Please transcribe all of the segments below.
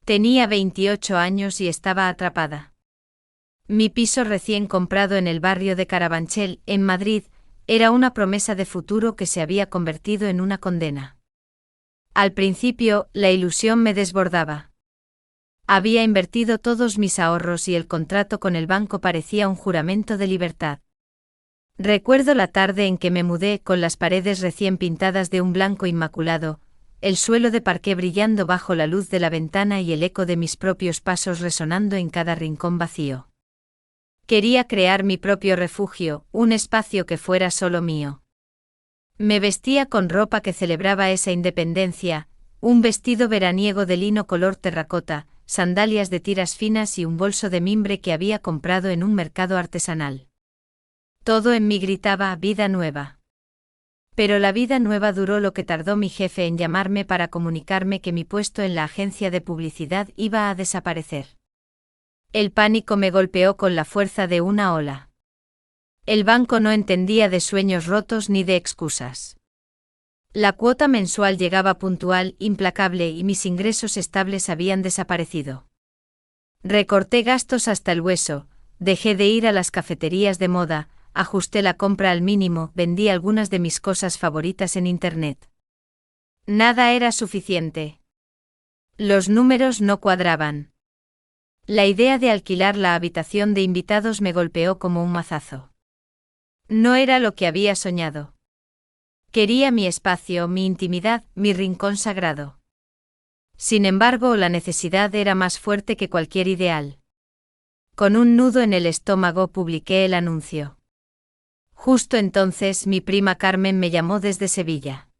Tenía 28 años y estaba atrapada. Mi piso recién comprado en el barrio de Carabanchel, en Madrid, era una promesa de futuro que se había convertido en una condena. Al principio, la ilusión me desbordaba. Había invertido todos mis ahorros y el contrato con el banco parecía un juramento de libertad. Recuerdo la tarde en que me mudé con las paredes recién pintadas de un blanco inmaculado, el suelo de parqué brillando bajo la luz de la ventana y el eco de mis propios pasos resonando en cada rincón vacío. Quería crear mi propio refugio, un espacio que fuera solo mío. Me vestía con ropa que celebraba esa independencia, un vestido veraniego de lino color terracota, sandalias de tiras finas y un bolso de mimbre que había comprado en un mercado artesanal. Todo en mí gritaba vida nueva. Pero la vida nueva duró lo que tardó mi jefe en llamarme para comunicarme que mi puesto en la agencia de publicidad iba a desaparecer. El pánico me golpeó con la fuerza de una ola. El banco no entendía de sueños rotos ni de excusas. La cuota mensual llegaba puntual, implacable y mis ingresos estables habían desaparecido. Recorté gastos hasta el hueso, dejé de ir a las cafeterías de moda, ajusté la compra al mínimo, vendí algunas de mis cosas favoritas en Internet. Nada era suficiente. Los números no cuadraban. La idea de alquilar la habitación de invitados me golpeó como un mazazo. No era lo que había soñado. Quería mi espacio, mi intimidad, mi rincón sagrado. Sin embargo, la necesidad era más fuerte que cualquier ideal. Con un nudo en el estómago publiqué el anuncio. Justo entonces mi prima Carmen me llamó desde Sevilla.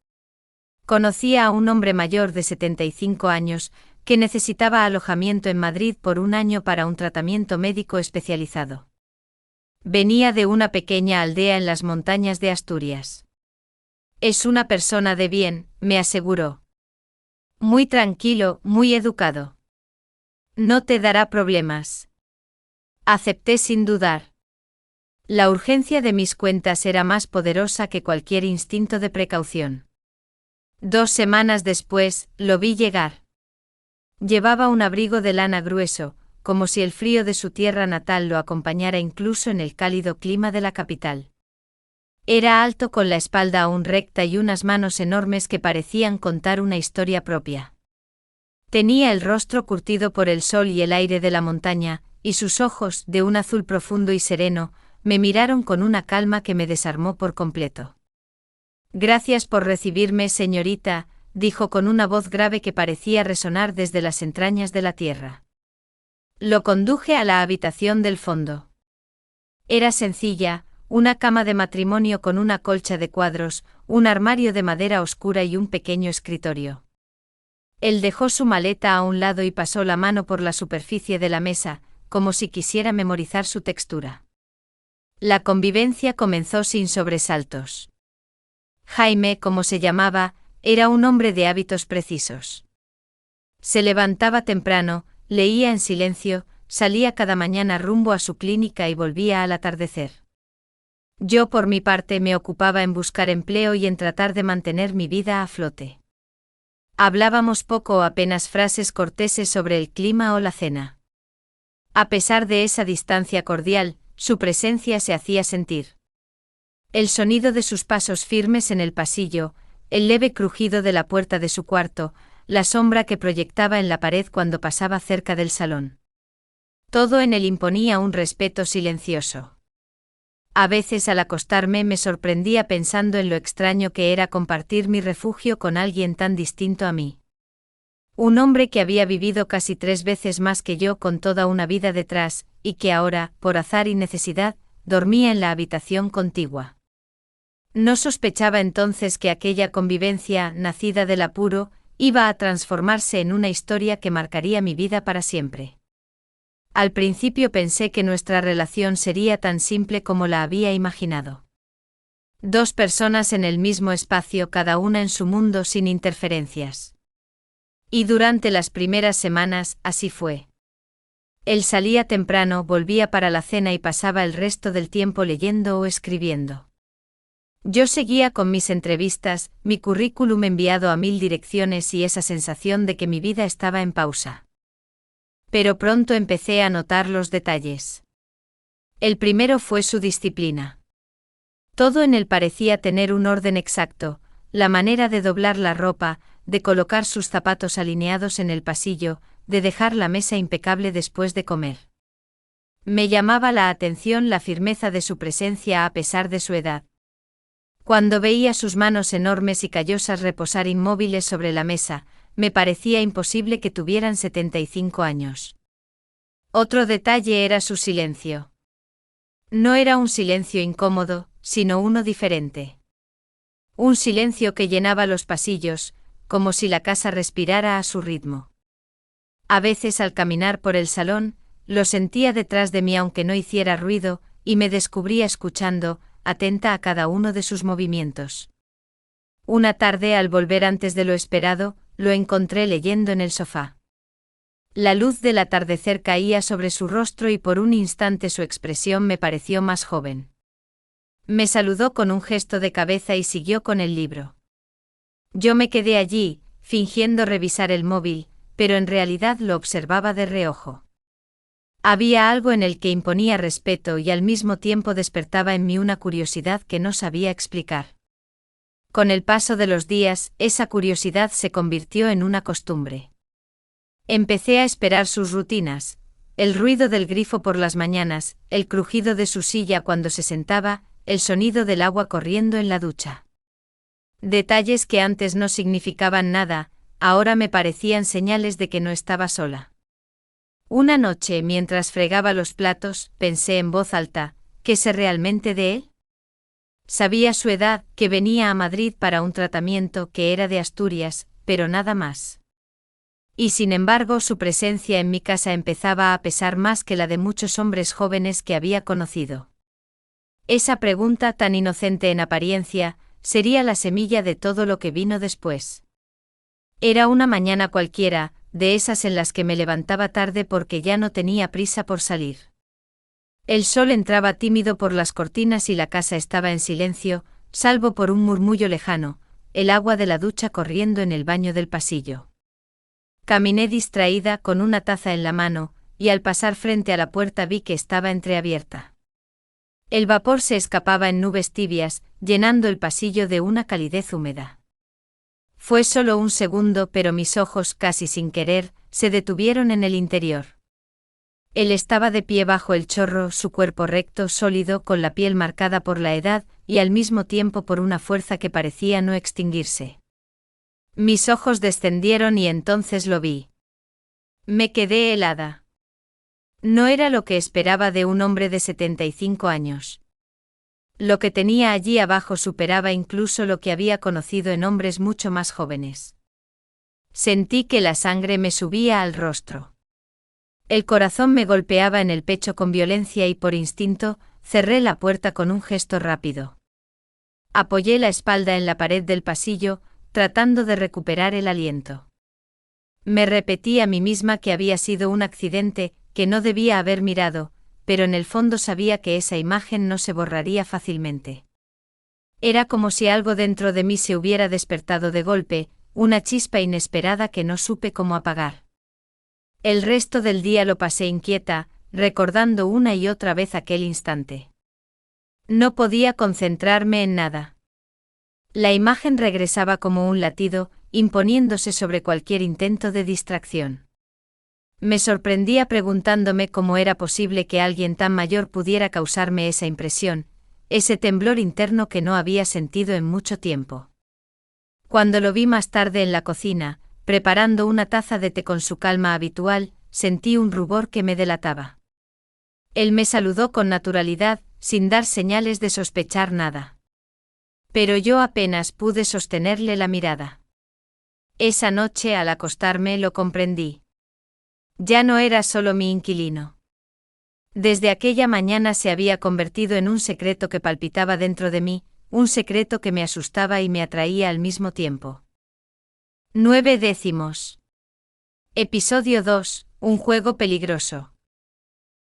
Conocía a un hombre mayor de 75 años, que necesitaba alojamiento en Madrid por un año para un tratamiento médico especializado. Venía de una pequeña aldea en las montañas de Asturias. Es una persona de bien, me aseguró. Muy tranquilo, muy educado. No te dará problemas. Acepté sin dudar. La urgencia de mis cuentas era más poderosa que cualquier instinto de precaución. 2 semanas después, lo vi llegar. Llevaba un abrigo de lana grueso, como si el frío de su tierra natal lo acompañara incluso en el cálido clima de la capital. Era alto con la espalda aún recta y unas manos enormes que parecían contar una historia propia. Tenía el rostro curtido por el sol y el aire de la montaña, y sus ojos, de un azul profundo y sereno, me miraron con una calma que me desarmó por completo. Gracias por recibirme, señorita, dijo con una voz grave que parecía resonar desde las entrañas de la tierra. Lo conduje a la habitación del fondo. Era sencilla, una cama de matrimonio con una colcha de cuadros, un armario de madera oscura y un pequeño escritorio. Él dejó su maleta a un lado y pasó la mano por la superficie de la mesa, como si quisiera memorizar su textura. La convivencia comenzó sin sobresaltos. Jaime, como se llamaba, era un hombre de hábitos precisos. Se levantaba temprano, leía en silencio, salía cada mañana rumbo a su clínica y volvía al atardecer. Yo por mi parte me ocupaba en buscar empleo y en tratar de mantener mi vida a flote. Hablábamos poco o apenas frases corteses sobre el clima o la cena. A pesar de esa distancia cordial, su presencia se hacía sentir. El sonido de sus pasos firmes en el pasillo, el leve crujido de la puerta de su cuarto, la sombra que proyectaba en la pared cuando pasaba cerca del salón. Todo en él imponía un respeto silencioso. A veces al acostarme me sorprendía pensando en lo extraño que era compartir mi refugio con alguien tan distinto a mí. Un hombre que había vivido casi 3 veces más que yo con toda una vida detrás, y que ahora, por azar y necesidad, dormía en la habitación contigua. No sospechaba entonces que aquella convivencia, nacida del apuro, iba a transformarse en una historia que marcaría mi vida para siempre. Al principio pensé que nuestra relación sería tan simple como la había imaginado. 2 personas en el mismo espacio, cada una en su mundo sin interferencias. Y durante las primeras semanas, así fue. Él salía temprano, volvía para la cena y pasaba el resto del tiempo leyendo o escribiendo. Yo seguía con mis entrevistas, mi currículum enviado a 1000 direcciones y esa sensación de que mi vida estaba en pausa. Pero pronto empecé a notar los detalles. El primero fue su disciplina. Todo en él parecía tener un orden exacto, la manera de doblar la ropa, de colocar sus zapatos alineados en el pasillo, de dejar la mesa impecable después de comer. Me llamaba la atención la firmeza de su presencia a pesar de su edad. Cuando veía sus manos enormes y callosas reposar inmóviles sobre la mesa, me parecía imposible que tuvieran 75 años. Otro detalle era su silencio. No era un silencio incómodo, sino uno diferente. Un silencio que llenaba los pasillos, como si la casa respirara a su ritmo. A veces al caminar por el salón, lo sentía detrás de mí aunque no hiciera ruido, y me descubría escuchando, atenta a cada uno de sus movimientos. Una tarde al volver antes de lo esperado, lo encontré leyendo en el sofá. La luz del atardecer caía sobre su rostro y por un instante su expresión me pareció más joven. Me saludó con un gesto de cabeza y siguió con el libro. Yo me quedé allí, fingiendo revisar el móvil, pero en realidad lo observaba de reojo. Había algo en el que imponía respeto y al mismo tiempo despertaba en mí una curiosidad que no sabía explicar. Con el paso de los días, esa curiosidad se convirtió en una costumbre. Empecé a esperar sus rutinas, el ruido del grifo por las mañanas, el crujido de su silla cuando se sentaba, el sonido del agua corriendo en la ducha. Detalles que antes no significaban nada, ahora me parecían señales de que no estaba sola. Una noche, mientras fregaba los platos, pensé en voz alta, ¿qué sé realmente de él? Sabía su edad, que venía a Madrid para un tratamiento, que era de Asturias, pero nada más. Y sin embargo su presencia en mi casa empezaba a pesar más que la de muchos hombres jóvenes que había conocido. Esa pregunta tan inocente en apariencia, sería la semilla de todo lo que vino después. Era una mañana cualquiera, de esas en las que me levantaba tarde porque ya no tenía prisa por salir. El sol entraba tímido por las cortinas y la casa estaba en silencio, salvo por un murmullo lejano, el agua de la ducha corriendo en el baño del pasillo. Caminé distraída con una taza en la mano, y al pasar frente a la puerta vi que estaba entreabierta. El vapor se escapaba en nubes tibias, llenando el pasillo de una calidez húmeda. Fue solo un segundo, pero mis ojos, casi sin querer, se detuvieron en el interior. Él estaba de pie bajo el chorro, su cuerpo recto, sólido, con la piel marcada por la edad, y al mismo tiempo por una fuerza que parecía no extinguirse. Mis ojos descendieron y entonces lo vi. Me quedé helada. No era lo que esperaba de un hombre de 75 años. Lo que tenía allí abajo superaba incluso lo que había conocido en hombres mucho más jóvenes. Sentí que la sangre me subía al rostro. El corazón me golpeaba en el pecho con violencia y por instinto, cerré la puerta con un gesto rápido. Apoyé la espalda en la pared del pasillo, tratando de recuperar el aliento. Me repetí a mí misma que había sido un accidente, que no debía haber mirado, pero en el fondo sabía que esa imagen no se borraría fácilmente. Era como si algo dentro de mí se hubiera despertado de golpe, una chispa inesperada que no supe cómo apagar. El resto del día lo pasé inquieta, recordando una y otra vez aquel instante. No podía concentrarme en nada. La imagen regresaba como un latido, imponiéndose sobre cualquier intento de distracción. Me sorprendía preguntándome cómo era posible que alguien tan mayor pudiera causarme esa impresión, ese temblor interno que no había sentido en mucho tiempo. Cuando lo vi más tarde en la cocina, preparando una taza de té con su calma habitual, sentí un rubor que me delataba. Él me saludó con naturalidad, sin dar señales de sospechar nada. Pero yo apenas pude sostenerle la mirada. Esa noche al acostarme lo comprendí. Ya no era solo mi inquilino. Desde aquella mañana se había convertido en un secreto que palpitaba dentro de mí, un secreto que me asustaba y me atraía al mismo tiempo. 9. Episodio 2. Un juego peligroso.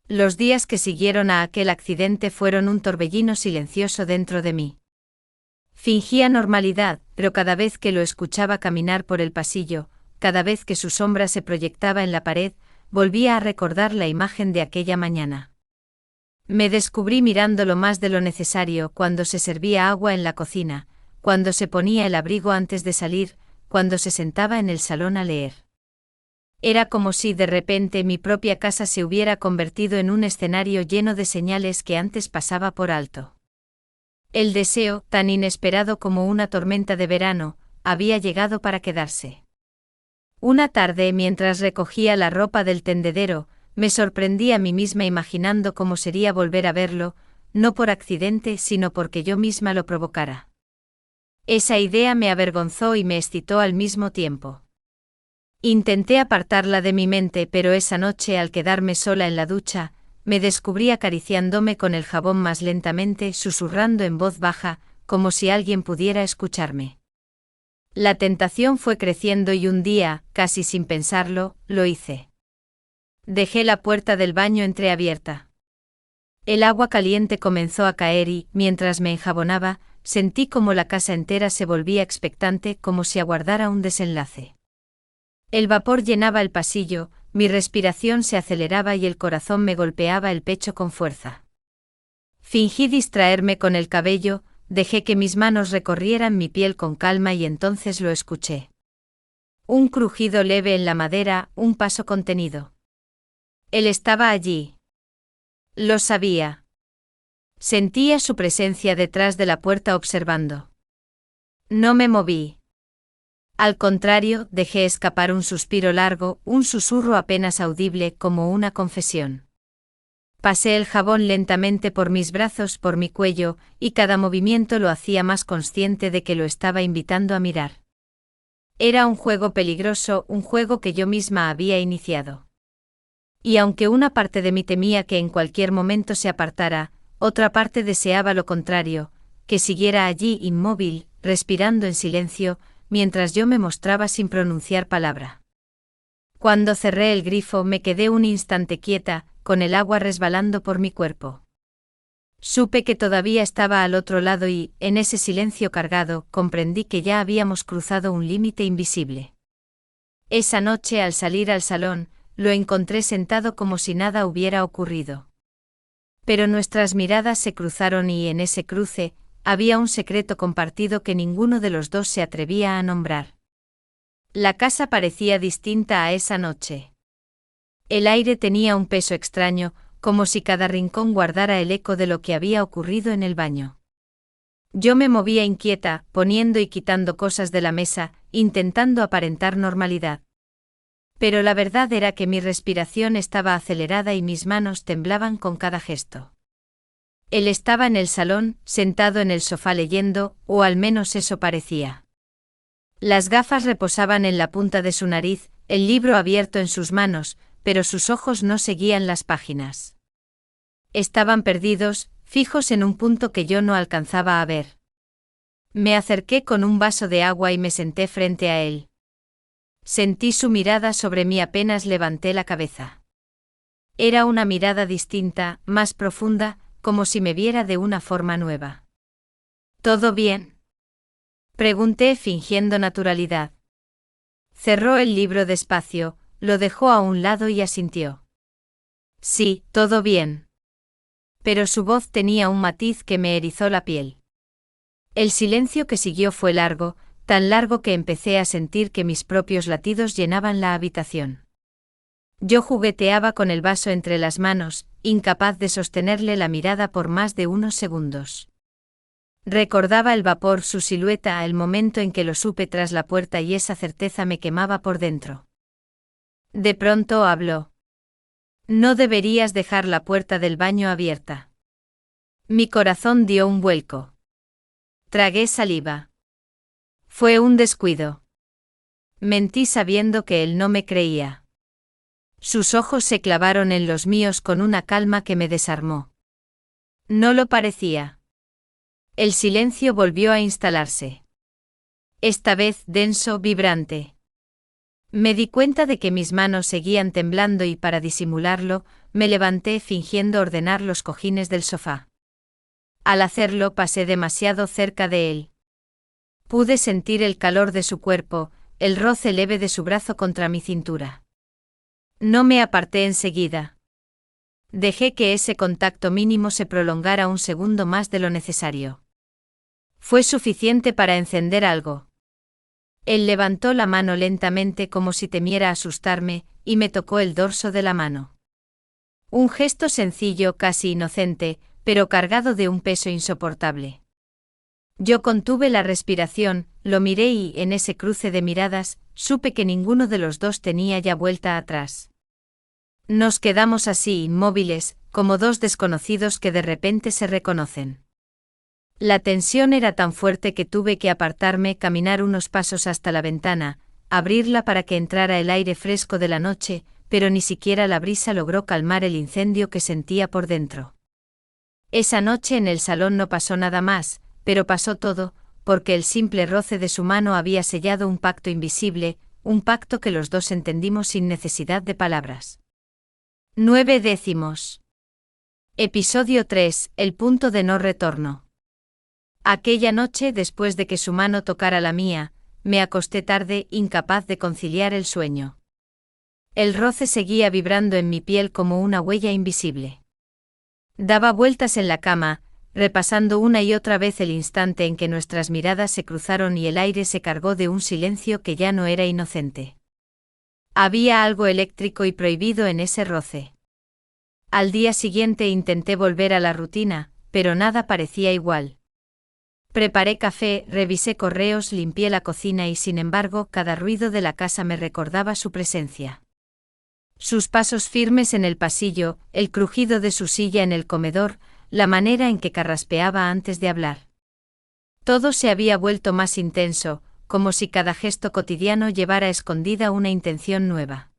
Los días que siguieron a aquel accidente fueron un torbellino silencioso dentro de mí. Fingía normalidad, pero cada vez que lo escuchaba caminar por el pasillo, cada vez que su sombra se proyectaba en la pared, volvía a recordar la imagen de aquella mañana. Me descubrí mirándolo más de lo necesario cuando se servía agua en la cocina, cuando se ponía el abrigo antes de salir, cuando se sentaba en el salón a leer. Era como si de repente mi propia casa se hubiera convertido en un escenario lleno de señales que antes pasaba por alto. El deseo, tan inesperado como una tormenta de verano, había llegado para quedarse. Una tarde, mientras recogía la ropa del tendedero, me sorprendí a mí misma imaginando cómo sería volver a verlo, no por accidente sino porque yo misma lo provocara. Esa idea me avergonzó y me excitó al mismo tiempo. Intenté apartarla de mi mente, pero esa noche, al quedarme sola en la ducha, me descubrí acariciándome con el jabón más lentamente, susurrando en voz baja, como si alguien pudiera escucharme. La tentación fue creciendo y un día, casi sin pensarlo, lo hice. Dejé la puerta del baño entreabierta. El agua caliente comenzó a caer y, mientras me enjabonaba, sentí como la casa entera se volvía expectante, como si aguardara un desenlace. El vapor llenaba el pasillo, mi respiración se aceleraba y el corazón me golpeaba el pecho con fuerza. Fingí distraerme con el cabello, dejé que mis manos recorrieran mi piel con calma y entonces lo escuché. Un crujido leve en la madera, un paso contenido. Él estaba allí. Lo sabía. Sentía su presencia detrás de la puerta observando. No me moví. Al contrario, dejé escapar un suspiro largo, un susurro apenas audible como una confesión. Pasé el jabón lentamente por mis brazos, por mi cuello, y cada movimiento lo hacía más consciente de que lo estaba invitando a mirar. Era un juego peligroso, un juego que yo misma había iniciado. Y aunque una parte de mí temía que en cualquier momento se apartara, otra parte deseaba lo contrario, que siguiera allí inmóvil, respirando en silencio, mientras yo me mostraba sin pronunciar palabra. Cuando cerré el grifo me quedé un instante quieta, con el agua resbalando por mi cuerpo. Supe que todavía estaba al otro lado y, en ese silencio cargado, comprendí que ya habíamos cruzado un límite invisible. Esa noche, al salir al salón, lo encontré sentado como si nada hubiera ocurrido. Pero nuestras miradas se cruzaron y en ese cruce, había un secreto compartido que ninguno de los dos se atrevía a nombrar. La casa parecía distinta a esa noche. El aire tenía un peso extraño, como si cada rincón guardara el eco de lo que había ocurrido en el baño. Yo me movía inquieta, poniendo y quitando cosas de la mesa, intentando aparentar normalidad. Pero la verdad era que mi respiración estaba acelerada y mis manos temblaban con cada gesto. Él estaba en el salón, sentado en el sofá leyendo, o al menos eso parecía. Las gafas reposaban en la punta de su nariz, el libro abierto en sus manos, pero sus ojos no seguían las páginas. Estaban perdidos, fijos en un punto que yo no alcanzaba a ver. Me acerqué con un vaso de agua y me senté frente a él. Sentí su mirada sobre mí apenas levanté la cabeza. Era una mirada distinta, más profunda, como si me viera de una forma nueva. ¿Todo bien?, pregunté fingiendo naturalidad. Cerró el libro despacio, lo dejó a un lado y asintió. Sí, todo bien. Pero su voz tenía un matiz que me erizó la piel. El silencio que siguió fue largo, tan largo que empecé a sentir que mis propios latidos llenaban la habitación. Yo jugueteaba con el vaso entre las manos, incapaz de sostenerle la mirada por más de unos segundos. Recordaba el vapor, su silueta, el momento en que lo supe tras la puerta y esa certeza me quemaba por dentro. De pronto habló. No deberías dejar la puerta del baño abierta. Mi corazón dio un vuelco. Tragué saliva. Fue un descuido. Mentí sabiendo que él no me creía. Sus ojos se clavaron en los míos con una calma que me desarmó. No lo parecía. El silencio volvió a instalarse. Esta vez denso, vibrante. Me di cuenta de que mis manos seguían temblando y para disimularlo, me levanté fingiendo ordenar los cojines del sofá. Al hacerlo pasé demasiado cerca de él. Pude sentir el calor de su cuerpo, el roce leve de su brazo contra mi cintura. No me aparté enseguida. Dejé que ese contacto mínimo se prolongara un segundo más de lo necesario. Fue suficiente para encender algo. Él levantó la mano lentamente como si temiera asustarme, y me tocó el dorso de la mano. Un gesto sencillo, casi inocente, pero cargado de un peso insoportable. Yo contuve la respiración, lo miré y, en ese cruce de miradas, supe que ninguno de los dos tenía ya vuelta atrás. Nos quedamos así inmóviles, como dos desconocidos que de repente se reconocen. La tensión era tan fuerte que tuve que apartarme, caminar unos pasos hasta la ventana, abrirla para que entrara el aire fresco de la noche, pero ni siquiera la brisa logró calmar el incendio que sentía por dentro. Esa noche en el salón no pasó nada más, pero pasó todo, porque el simple roce de su mano había sellado un pacto invisible, un pacto que los dos entendimos sin necesidad de palabras. 9. Episodio 3. El punto de no retorno. Aquella noche, después de que su mano tocara la mía, me acosté tarde, incapaz de conciliar el sueño. El roce seguía vibrando en mi piel como una huella invisible. Daba vueltas en la cama, repasando una y otra vez el instante en que nuestras miradas se cruzaron y el aire se cargó de un silencio que ya no era inocente. Había algo eléctrico y prohibido en ese roce. Al día siguiente intenté volver a la rutina, pero nada parecía igual. Preparé café, revisé correos, limpié la cocina y sin embargo cada ruido de la casa me recordaba su presencia. Sus pasos firmes en el pasillo, el crujido de su silla en el comedor, la manera en que carraspeaba antes de hablar. Todo se había vuelto más intenso, como si cada gesto cotidiano llevara escondida una intención nueva.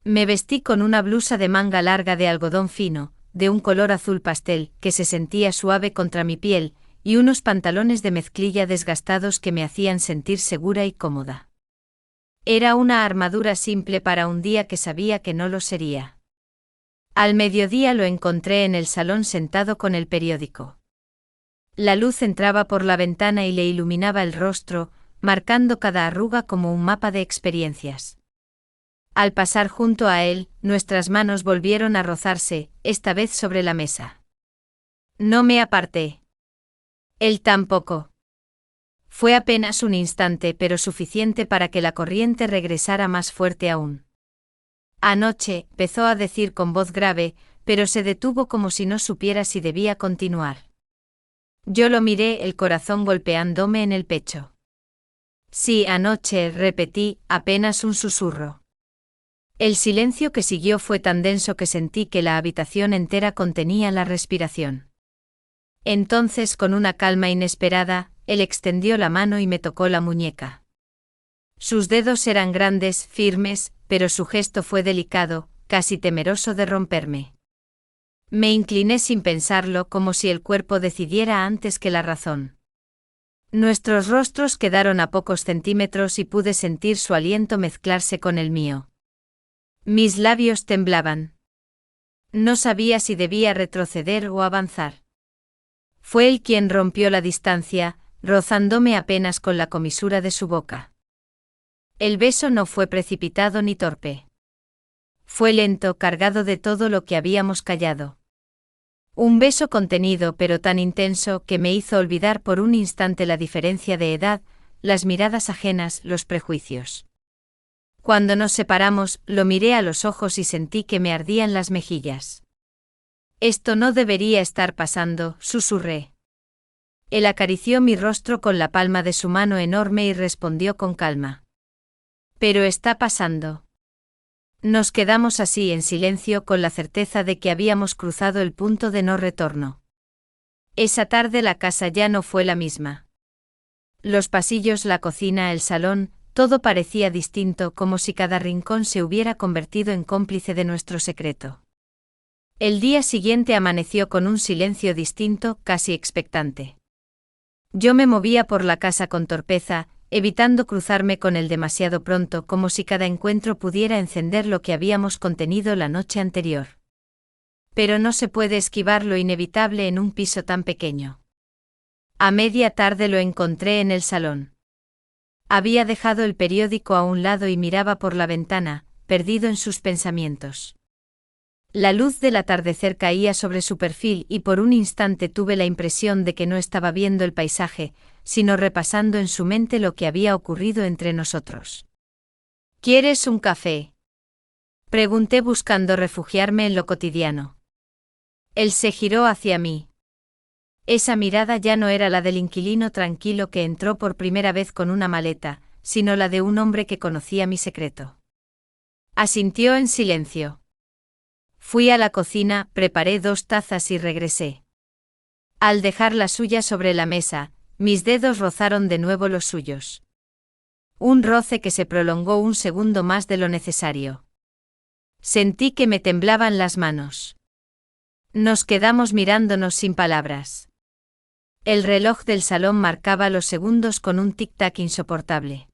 Me vestí con una blusa de manga larga de algodón fino, de un color azul pastel, que se sentía suave contra mi piel, y unos pantalones de mezclilla desgastados que me hacían sentir segura y cómoda. Era una armadura simple para un día que sabía que no lo sería. Al mediodía lo encontré en el salón sentado con el periódico. La luz entraba por la ventana y le iluminaba el rostro, marcando cada arruga como un mapa de experiencias. Al pasar junto a él, nuestras manos volvieron a rozarse, esta vez sobre la mesa. No me aparté. Él tampoco. Fue apenas un instante, pero suficiente para que la corriente regresara más fuerte aún. Anoche, empezó a decir con voz grave, pero se detuvo como si no supiera si debía continuar. Yo lo miré, el corazón golpeándome en el pecho. Sí, anoche, repetí, apenas un susurro. El silencio que siguió fue tan denso que sentí que la habitación entera contenía la respiración. Entonces, con una calma inesperada, él extendió la mano y me tocó la muñeca. Sus dedos eran grandes, firmes, pero su gesto fue delicado, casi temeroso de romperme. Me incliné sin pensarlo, como si el cuerpo decidiera antes que la razón. Nuestros rostros quedaron a pocos centímetros y pude sentir su aliento mezclarse con el mío. Mis labios temblaban. No sabía si debía retroceder o avanzar. Fue él quien rompió la distancia, rozándome apenas con la comisura de su boca. El beso no fue precipitado ni torpe. Fue lento, cargado de todo lo que habíamos callado. Un beso contenido pero tan intenso que me hizo olvidar por un instante la diferencia de edad, las miradas ajenas, los prejuicios. Cuando nos separamos, lo miré a los ojos y sentí que me ardían las mejillas. Esto no debería estar pasando, susurré. Él acarició mi rostro con la palma de su mano enorme y respondió con calma. Pero está pasando. Nos quedamos así en silencio con la certeza de que habíamos cruzado el punto de no retorno. Esa tarde la casa ya no fue la misma. Los pasillos, la cocina, el salón, todo parecía distinto, como si cada rincón se hubiera convertido en cómplice de nuestro secreto. El día siguiente amaneció con un silencio distinto, casi expectante. Yo me movía por la casa con torpeza, evitando cruzarme con él demasiado pronto, como si cada encuentro pudiera encender lo que habíamos contenido la noche anterior. Pero no se puede esquivar lo inevitable en un piso tan pequeño. A media tarde lo encontré en el salón. Había dejado el periódico a un lado y miraba por la ventana, perdido en sus pensamientos. La luz del atardecer caía sobre su perfil y por un instante tuve la impresión de que no estaba viendo el paisaje, sino repasando en su mente lo que había ocurrido entre nosotros. ¿Quieres un café?, pregunté buscando refugiarme en lo cotidiano. Él se giró hacia mí. Esa mirada ya no era la del inquilino tranquilo que entró por primera vez con una maleta, sino la de un hombre que conocía mi secreto. Asintió en silencio. Fui a la cocina, preparé 2 tazas y regresé. Al dejar la suya sobre la mesa, mis dedos rozaron de nuevo los suyos. Un roce que se prolongó un segundo más de lo necesario. Sentí que me temblaban las manos. Nos quedamos mirándonos sin palabras. El reloj del salón marcaba los segundos con un tic-tac insoportable.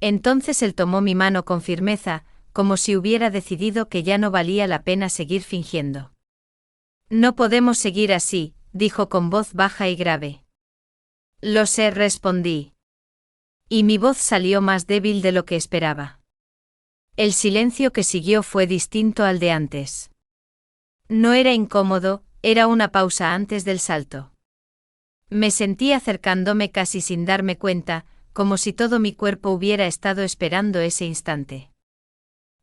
Entonces él tomó mi mano con firmeza, como si hubiera decidido que ya no valía la pena seguir fingiendo. No podemos seguir así, dijo con voz baja y grave. Lo sé, respondí. Y mi voz salió más débil de lo que esperaba. El silencio que siguió fue distinto al de antes. No era incómodo, era una pausa antes del salto. Me sentí acercándome casi sin darme cuenta, como si todo mi cuerpo hubiera estado esperando ese instante.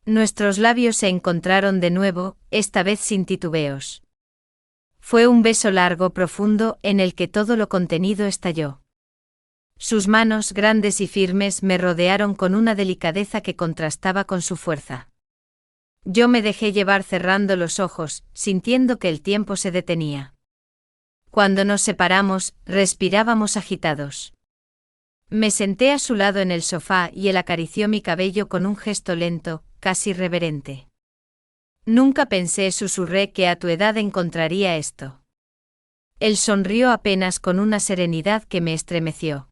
Nuestros labios se encontraron de nuevo, esta vez sin titubeos. Fue un beso largo, profundo, en el que todo lo contenido estalló. Sus manos, grandes y firmes, me rodearon con una delicadeza que contrastaba con su fuerza. Yo me dejé llevar cerrando los ojos, sintiendo que el tiempo se detenía. Cuando nos separamos, respirábamos agitados. Me senté a su lado en el sofá y él acarició mi cabello con un gesto lento, casi reverente. Nunca pensé, susurré, que a tu edad encontraría esto. Él sonrió apenas con una serenidad que me estremeció.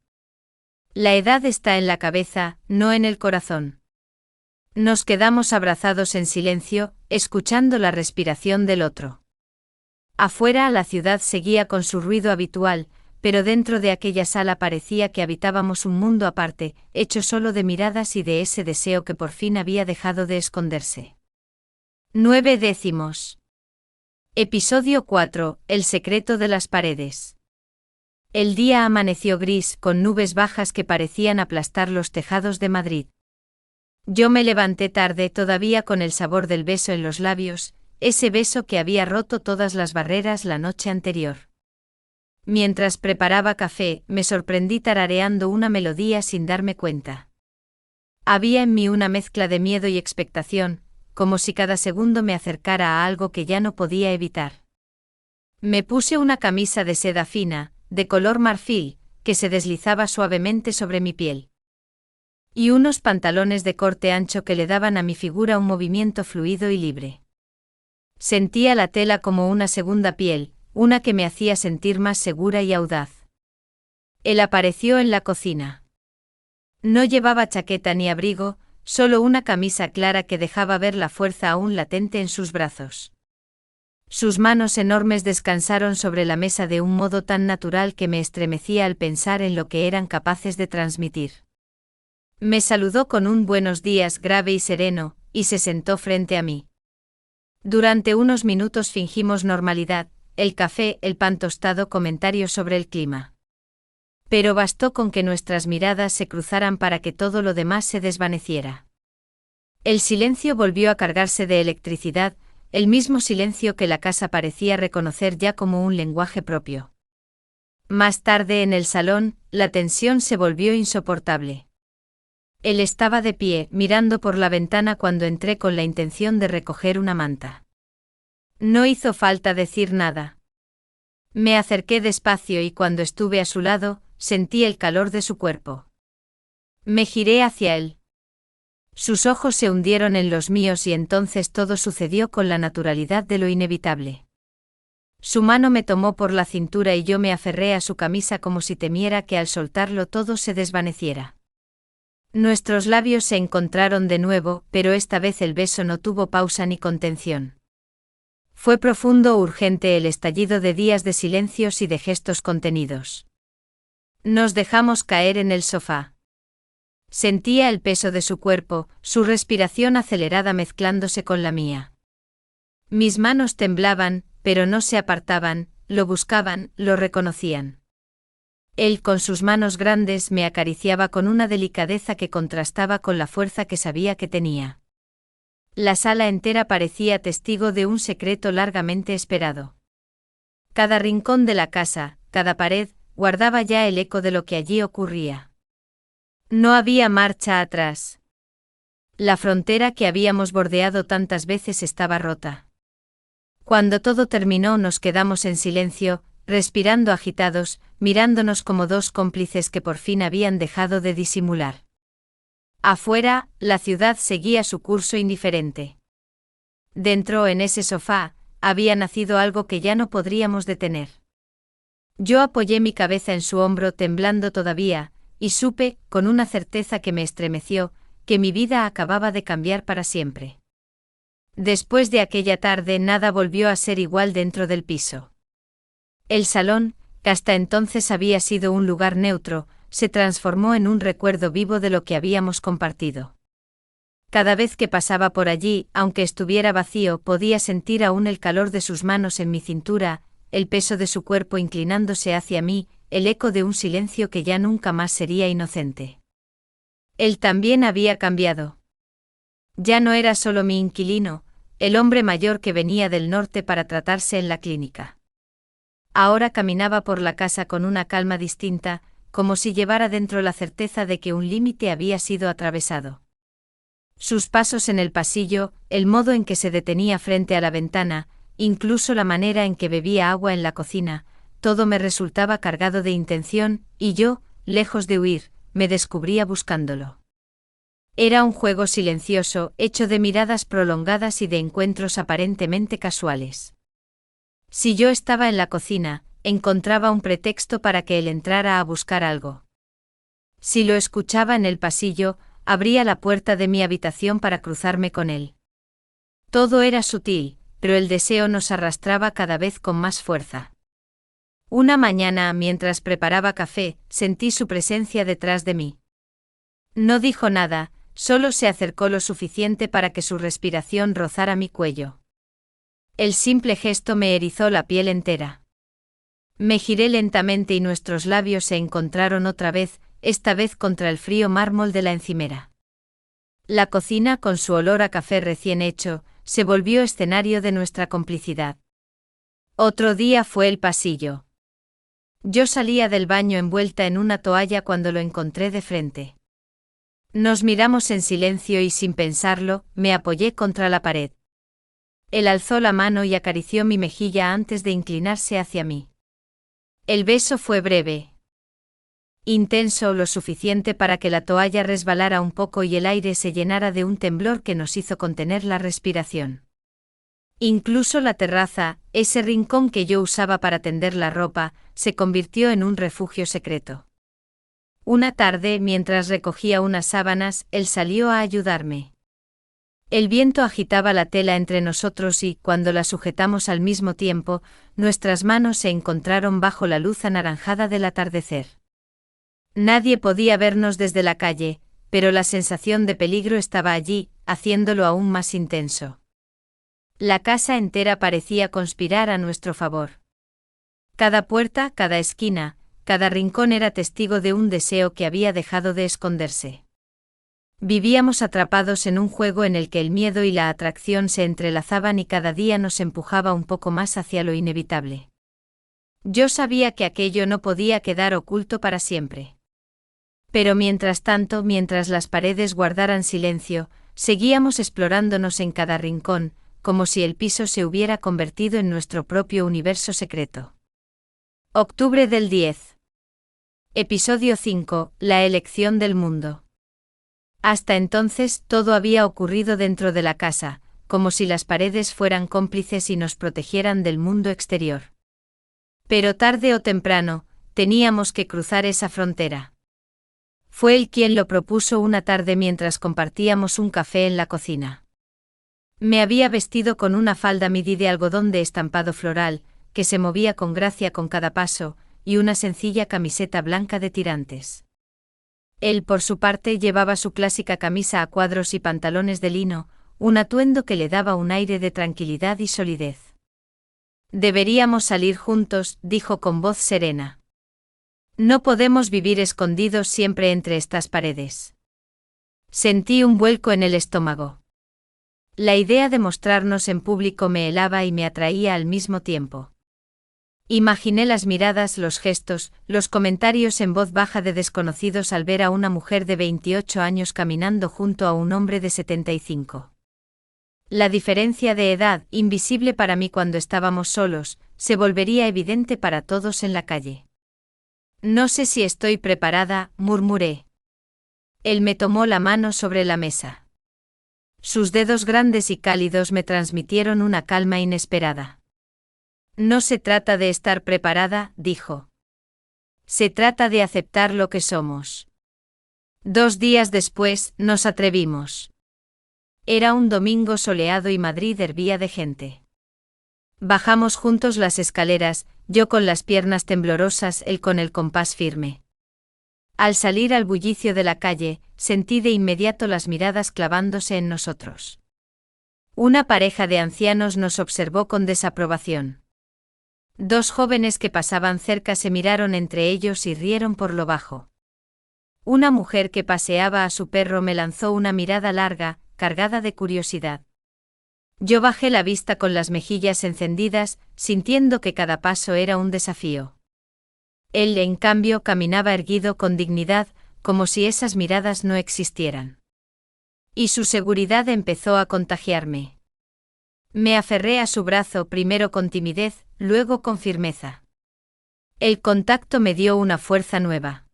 La edad está en la cabeza, no en el corazón. Nos quedamos abrazados en silencio, escuchando la respiración del otro. Afuera la ciudad seguía con su ruido habitual, pero dentro de aquella sala parecía que habitábamos un mundo aparte, hecho solo de miradas y de ese deseo que por fin había dejado de esconderse. 9. Episodio 4. El secreto de las paredes. El día amaneció gris, con nubes bajas que parecían aplastar los tejados de Madrid. Yo me levanté tarde, todavía con el sabor del beso en los labios, ese beso que había roto todas las barreras la noche anterior. Mientras preparaba café, me sorprendí tarareando una melodía sin darme cuenta. Había en mí una mezcla de miedo y expectación, como si cada segundo me acercara a algo que ya no podía evitar. Me puse una camisa de seda fina, de color marfil, que se deslizaba suavemente sobre mi piel. Y unos pantalones de corte ancho que le daban a mi figura un movimiento fluido y libre. Sentía la tela como una segunda piel, una que me hacía sentir más segura y audaz. Él apareció en la cocina. No llevaba chaqueta ni abrigo, solo una camisa clara que dejaba ver la fuerza aún latente en sus brazos. Sus manos enormes descansaron sobre la mesa de un modo tan natural que me estremecía al pensar en lo que eran capaces de transmitir. Me saludó con un buenos días grave y sereno, y se sentó frente a mí. Durante unos minutos fingimos normalidad, el café, el pan tostado, comentarios sobre el clima. Pero bastó con que nuestras miradas se cruzaran para que todo lo demás se desvaneciera. El silencio volvió a cargarse de electricidad, el mismo silencio que la casa parecía reconocer ya como un lenguaje propio. Más tarde en el salón, la tensión se volvió insoportable. Él estaba de pie, mirando por la ventana cuando entré con la intención de recoger una manta. No hizo falta decir nada. Me acerqué despacio y cuando estuve a su lado, sentí el calor de su cuerpo. Me giré hacia él. Sus ojos se hundieron en los míos y entonces todo sucedió con la naturalidad de lo inevitable. Su mano me tomó por la cintura y yo me aferré a su camisa como si temiera que al soltarlo todo se desvaneciera. Nuestros labios se encontraron de nuevo, pero esta vez el beso no tuvo pausa ni contención. Fue profundo, urgente, el estallido de días de silencios y de gestos contenidos. Nos dejamos caer en el sofá. Sentía el peso de su cuerpo, su respiración acelerada mezclándose con la mía. Mis manos temblaban, pero no se apartaban, lo buscaban, lo reconocían. Él con sus manos grandes me acariciaba con una delicadeza que contrastaba con la fuerza que sabía que tenía. La sala entera parecía testigo de un secreto largamente esperado. Cada rincón de la casa, cada pared, guardaba ya el eco de lo que allí ocurría. No había marcha atrás. La frontera que habíamos bordeado tantas veces estaba rota. Cuando todo terminó nos quedamos en silencio, respirando agitados, mirándonos como dos cómplices que por fin habían dejado de disimular. Afuera, la ciudad seguía su curso indiferente. Dentro, en ese sofá, había nacido algo que ya no podríamos detener. Yo apoyé mi cabeza en su hombro temblando todavía, y supe, con una certeza que me estremeció, que mi vida acababa de cambiar para siempre. Después de aquella tarde nada volvió a ser igual dentro del piso. El salón, que hasta entonces había sido un lugar neutro, se transformó en un recuerdo vivo de lo que habíamos compartido. Cada vez que pasaba por allí, aunque estuviera vacío, podía sentir aún el calor de sus manos en mi cintura, el peso de su cuerpo inclinándose hacia mí, el eco de un silencio que ya nunca más sería inocente. Él también había cambiado. Ya no era solo mi inquilino, el hombre mayor que venía del norte para tratarse en la clínica. Ahora caminaba por la casa con una calma distinta, como si llevara dentro la certeza de que un límite había sido atravesado. Sus pasos en el pasillo, el modo en que se detenía frente a la ventana, incluso la manera en que bebía agua en la cocina, todo me resultaba cargado de intención, y yo, lejos de huir, me descubría buscándolo. Era un juego silencioso, hecho de miradas prolongadas y de encuentros aparentemente casuales. Si yo estaba en la cocina, encontraba un pretexto para que él entrara a buscar algo. Si lo escuchaba en el pasillo, abría la puerta de mi habitación para cruzarme con él. Todo era sutil, pero el deseo nos arrastraba cada vez con más fuerza. Una mañana, mientras preparaba café, sentí su presencia detrás de mí. No dijo nada, solo se acercó lo suficiente para que su respiración rozara mi cuello. El simple gesto me erizó la piel entera. Me giré lentamente y nuestros labios se encontraron otra vez, esta vez contra el frío mármol de la encimera. La cocina, con su olor a café recién hecho, se volvió escenario de nuestra complicidad. Otro día fue el pasillo. Yo salía del baño envuelta en una toalla cuando lo encontré de frente. Nos miramos en silencio y sin pensarlo, me apoyé contra la pared. Él alzó la mano y acarició mi mejilla antes de inclinarse hacia mí. El beso fue breve. Intenso lo suficiente para que la toalla resbalara un poco y el aire se llenara de un temblor que nos hizo contener la respiración. Incluso la terraza, ese rincón que yo usaba para tender la ropa, se convirtió en un refugio secreto. Una tarde, mientras recogía unas sábanas, él salió a ayudarme. El viento agitaba la tela entre nosotros y, cuando la sujetamos al mismo tiempo, nuestras manos se encontraron bajo la luz anaranjada del atardecer. Nadie podía vernos desde la calle, pero la sensación de peligro estaba allí, haciéndolo aún más intenso. La casa entera parecía conspirar a nuestro favor. Cada puerta, cada esquina, cada rincón era testigo de un deseo que había dejado de esconderse. Vivíamos atrapados en un juego en el que el miedo y la atracción se entrelazaban y cada día nos empujaba un poco más hacia lo inevitable. Yo sabía que aquello no podía quedar oculto para siempre. Pero mientras tanto, mientras las paredes guardaran silencio, seguíamos explorándonos en cada rincón, como si el piso se hubiera convertido en nuestro propio universo secreto. Octubre del 10. Episodio 5. La elección del mundo. Hasta entonces todo había ocurrido dentro de la casa, como si las paredes fueran cómplices y nos protegieran del mundo exterior. Pero tarde o temprano, teníamos que cruzar esa frontera. Fue él quien lo propuso una tarde mientras compartíamos un café en la cocina. Me había vestido con una falda midi de algodón de estampado floral, que se movía con gracia con cada paso, y una sencilla camiseta blanca de tirantes. Él, por su parte, llevaba su clásica camisa a cuadros y pantalones de lino, un atuendo que le daba un aire de tranquilidad y solidez. Deberíamos salir juntos, dijo con voz serena. No podemos vivir escondidos siempre entre estas paredes. Sentí un vuelco en el estómago. La idea de mostrarnos en público me helaba y me atraía al mismo tiempo. Imaginé las miradas, los gestos, los comentarios en voz baja de desconocidos al ver a una mujer de 28 años caminando junto a un hombre de 75. La diferencia de edad, invisible para mí cuando estábamos solos, se volvería evidente para todos en la calle. No sé si estoy preparada, murmuré. Él me tomó la mano sobre la mesa. Sus dedos grandes y cálidos me transmitieron una calma inesperada. No se trata de estar preparada, dijo. Se trata de aceptar lo que somos. 2 días después, nos atrevimos. Era un domingo soleado y Madrid hervía de gente. Bajamos juntos las escaleras, yo con las piernas temblorosas, él con el compás firme. Al salir al bullicio de la calle, sentí de inmediato las miradas clavándose en nosotros. Una pareja de ancianos nos observó con desaprobación. 2 jóvenes que pasaban cerca se miraron entre ellos y rieron por lo bajo. Una mujer que paseaba a su perro me lanzó una mirada larga, cargada de curiosidad. Yo bajé la vista con las mejillas encendidas, sintiendo que cada paso era un desafío. Él, en cambio, caminaba erguido con dignidad, como si esas miradas no existieran. Y su seguridad empezó a contagiarme. Me aferré a su brazo, primero con timidez, luego con firmeza. El contacto me dio una fuerza nueva.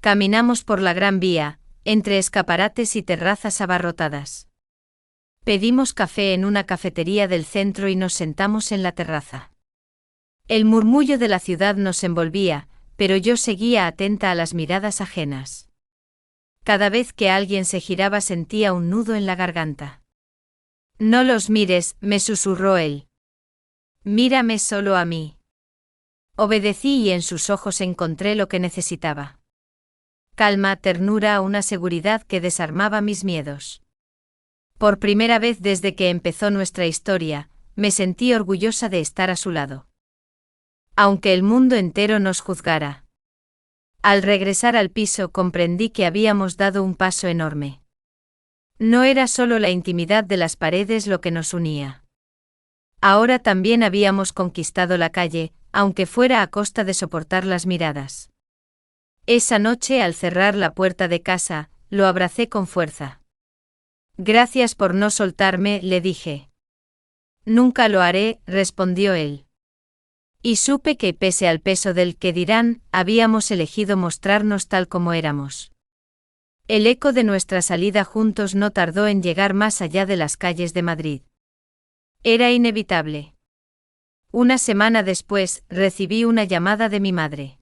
Caminamos por la Gran Vía, entre escaparates y terrazas abarrotadas. Pedimos café en una cafetería del centro y nos sentamos en la terraza. El murmullo de la ciudad nos envolvía, pero yo seguía atenta a las miradas ajenas. Cada vez que alguien se giraba sentía un nudo en la garganta. No los mires, me susurró él. Mírame solo a mí. Obedecí y en sus ojos encontré lo que necesitaba. Calma, ternura, una seguridad que desarmaba mis miedos. Por primera vez desde que empezó nuestra historia, me sentí orgullosa de estar a su lado. Aunque el mundo entero nos juzgara. Al regresar al piso comprendí que habíamos dado un paso enorme. No era solo la intimidad de las paredes lo que nos unía. Ahora también habíamos conquistado la calle, aunque fuera a costa de soportar las miradas. Esa noche, al cerrar la puerta de casa, lo abracé con fuerza. Gracias por no soltarme, le dije. Nunca lo haré, respondió él. Y supe que, pese al peso del que dirán, habíamos elegido mostrarnos tal como éramos. El eco de nuestra salida juntos no tardó en llegar más allá de las calles de Madrid. Era inevitable. Una semana después, recibí una llamada de mi madre.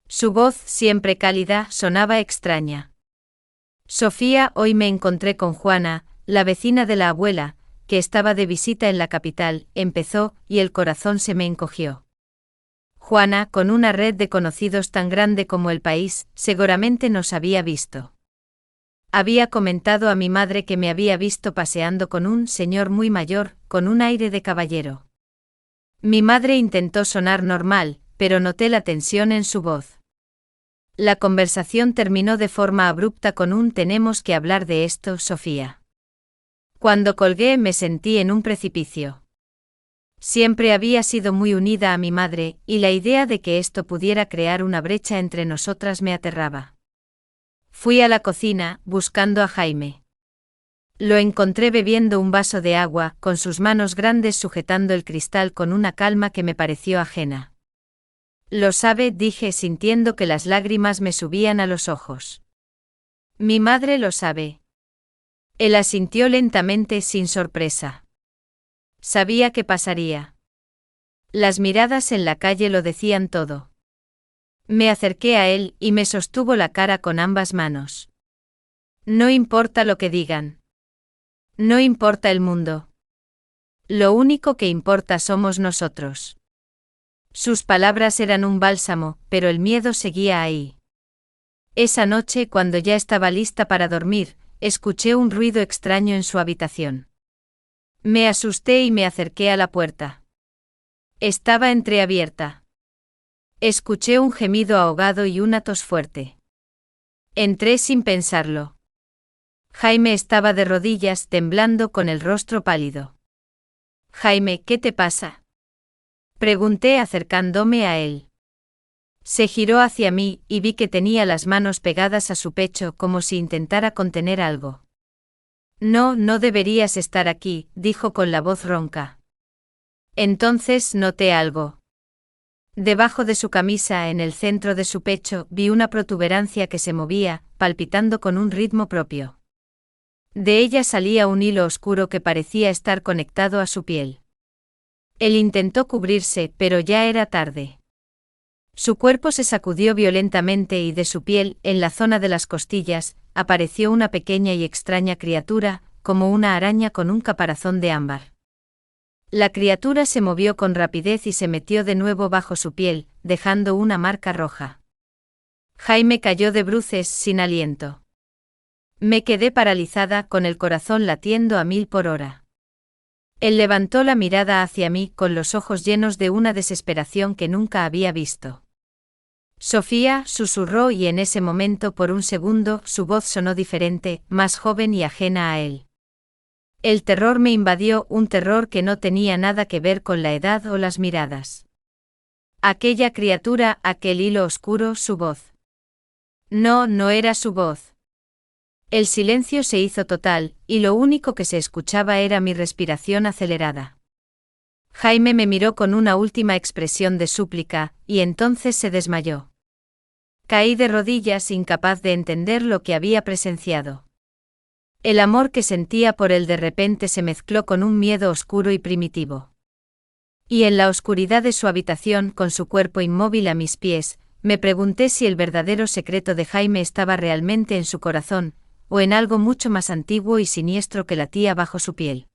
Su voz, siempre cálida, sonaba extraña. Sofía, hoy me encontré con Juana, la vecina de la abuela, que estaba de visita en la capital, empezó, y el corazón se me encogió. Juana, con una red de conocidos tan grande como el país, seguramente nos había visto. Había comentado a mi madre que me había visto paseando con un señor muy mayor, con un aire de caballero. Mi madre intentó sonar normal, pero noté la tensión en su voz. La conversación terminó de forma abrupta con un «tenemos que hablar de esto, Sofía». Cuando colgué me sentí en un precipicio. Siempre había sido muy unida a mi madre, y la idea de que esto pudiera crear una brecha entre nosotras me aterraba. Fui a la cocina, buscando a Jaime. Lo encontré bebiendo un vaso de agua, con sus manos grandes sujetando el cristal con una calma que me pareció ajena. Lo sabe, dije sintiendo que las lágrimas me subían a los ojos. Mi madre lo sabe. Él asintió lentamente, sin sorpresa. Sabía que pasaría. Las miradas en la calle lo decían todo. Me acerqué a él y me sostuvo la cara con ambas manos. No importa lo que digan. No importa el mundo. Lo único que importa somos nosotros. Sus palabras eran un bálsamo, pero el miedo seguía ahí. Esa noche, cuando ya estaba lista para dormir, escuché un ruido extraño en su habitación. Me asusté y me acerqué a la puerta. Estaba entreabierta. Escuché un gemido ahogado y una tos fuerte. Entré sin pensarlo. Jaime estaba de rodillas, temblando, con el rostro pálido. Jaime, ¿qué te pasa? Pregunté acercándome a él. Se giró hacia mí y vi que tenía las manos pegadas a su pecho como si intentara contener algo. No, no deberías estar aquí, dijo con la voz ronca. Entonces noté algo. Debajo de su camisa, en el centro de su pecho, vi una protuberancia que se movía, palpitando con un ritmo propio. De ella salía un hilo oscuro que parecía estar conectado a su piel. Él intentó cubrirse, pero ya era tarde. Su cuerpo se sacudió violentamente y de su piel, en la zona de las costillas, apareció una pequeña y extraña criatura, como una araña con un caparazón de ámbar. La criatura se movió con rapidez y se metió de nuevo bajo su piel, dejando una marca roja. Jaime cayó de bruces, sin aliento. Me quedé paralizada, con el corazón latiendo a 1000 por hora. Él levantó la mirada hacia mí con los ojos llenos de una desesperación que nunca había visto. Sofía, susurró, y en ese momento, por un segundo, su voz sonó diferente, más joven y ajena a él. El terror me invadió, un terror que no tenía nada que ver con la edad o las miradas. Aquella criatura, aquel hilo oscuro, su voz. No, no era su voz. El silencio se hizo total, y lo único que se escuchaba era mi respiración acelerada. Jaime me miró con una última expresión de súplica, y entonces se desmayó. Caí de rodillas, incapaz de entender lo que había presenciado. El amor que sentía por él de repente se mezcló con un miedo oscuro y primitivo. Y en la oscuridad de su habitación, con su cuerpo inmóvil a mis pies, me pregunté si el verdadero secreto de Jaime estaba realmente en su corazón, o en algo mucho más antiguo y siniestro que latía bajo su piel.